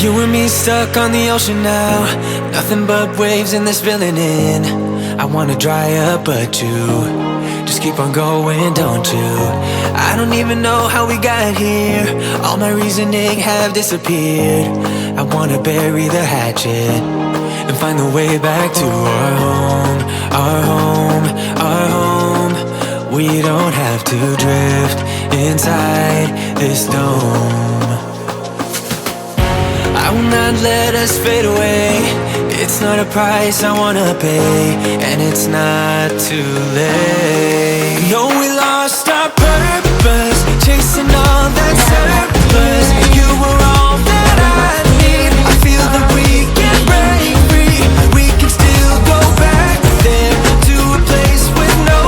You and me stuck on the ocean now, nothing but waves and they're spilling in. I wanna dry up but you just keep on going, don't you? I don't even know how we got here, all my reasoning have disappeared. I wanna bury the hatchet and find the way back to our home, our home, our home. We don't have to drift inside this dome. I will not let us fade away. It's not a price I wanna pay, and it's not too late. No, we lost our purpose, chasing all that surplus. You were all that I need. I feel that we can break free. We can still go back there to a place with no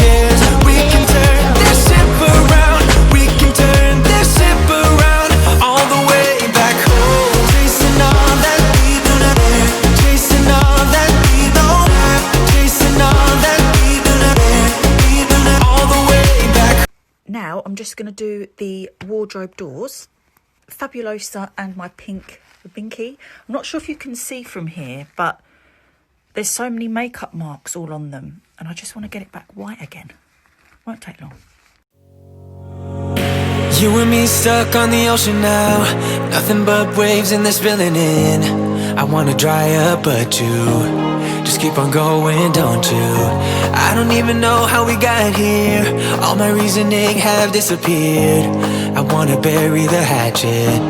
cares. We can turn this ship around. We can turn this ship around all the way back home. Chasing all that we don't have, chasing all that we don't have, chasing all that we don't have, all the way back. Now I'm just going to do the wardrobe doors, Fabulosa and my pink binky. I'm not sure if you can see from here, but there's so many makeup marks all on them, and I just want to get it back white again. Won't take long. You and me stuck on the ocean now, nothing but waves and they're spilling in. I wanna dry up but you just keep on going, don't you? I don't even know how we got here, all my reasoning have disappeared. I wanna bury the hatchet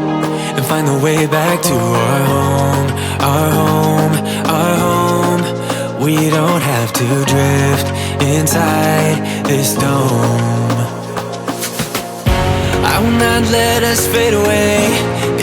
and find the way back to our home, our home, our home. We don't have to drift inside this dome. I will not let us fade away.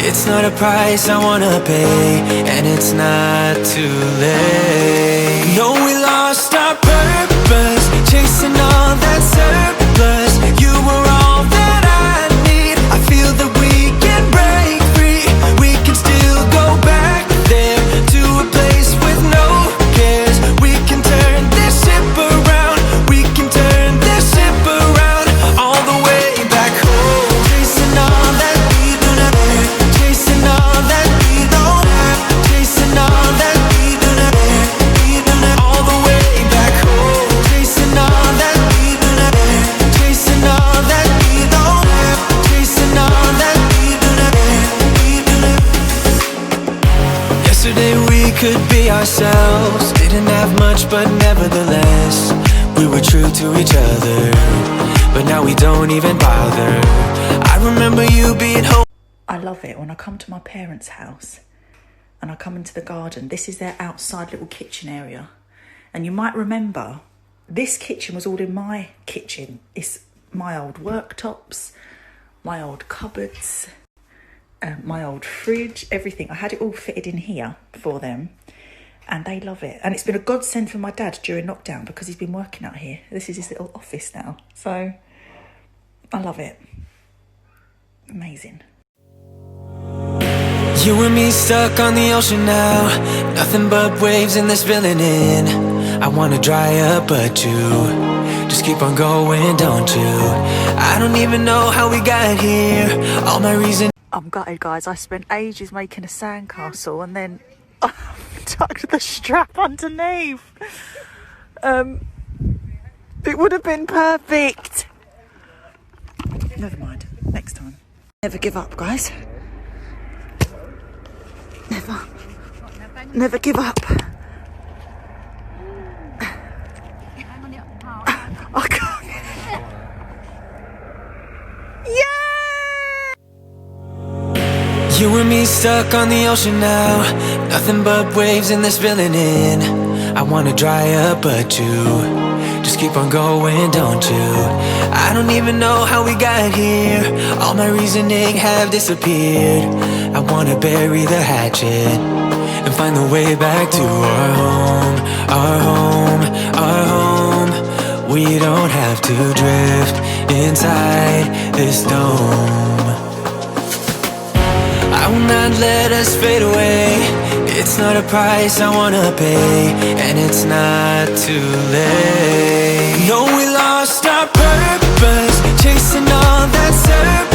It's not a price I wanna pay, and it's not too late. No, we lost our purpose, chasing all that surplus. You were all that I need. I feel that we can break free. We can still go back there to a place with no cares. We can turn this ship around. We can turn this ship around all the way back home. Chasing all that we don't have, chasing all that we don't have, chasing all that we don't have, all the way back home. Chasing all that we don't have, chasing all that we don't have, chasing all that we don't have. Yesterday we could be ourselves, didn't have much but nevertheless we were true to each other, but now we don't even bother. I remember you being home. I love it when I come to my parents' house and I come into the garden. This is their outside little kitchen area. And you might remember, this kitchen was all in my kitchen. It's my old worktops, my old cupboards, my old fridge, everything. I had it all fitted in here for them, and they love it. And it's been a godsend for my dad during lockdown because he's been working out here. This is his little office now. So I love it. Amazing. You and me stuck on the ocean now, nothing but waves and they're spilling in. I wanna dry up but you just keep on going, don't you? I don't even know how we got here, all my reason. I'm gutted, guys. I spent ages making a sandcastle and then I tucked the strap underneath. It would have been perfect. Never mind, next time. Never give up, guys. Never give up. I can't. Yeah! You and me stuck on the ocean now, nothing but waves and they're spilling in. I wanna dry up but you just keep on going, don't you? I don't even know how we got here, all my reasoning have disappeared. I wanna bury the hatchet and find the way back to our home, our home, our home. We don't have to drift inside this dome. I will not let us fade away. It's not a price I wanna pay, and it's not too late. No, we lost our purpose, chasing all that surplus.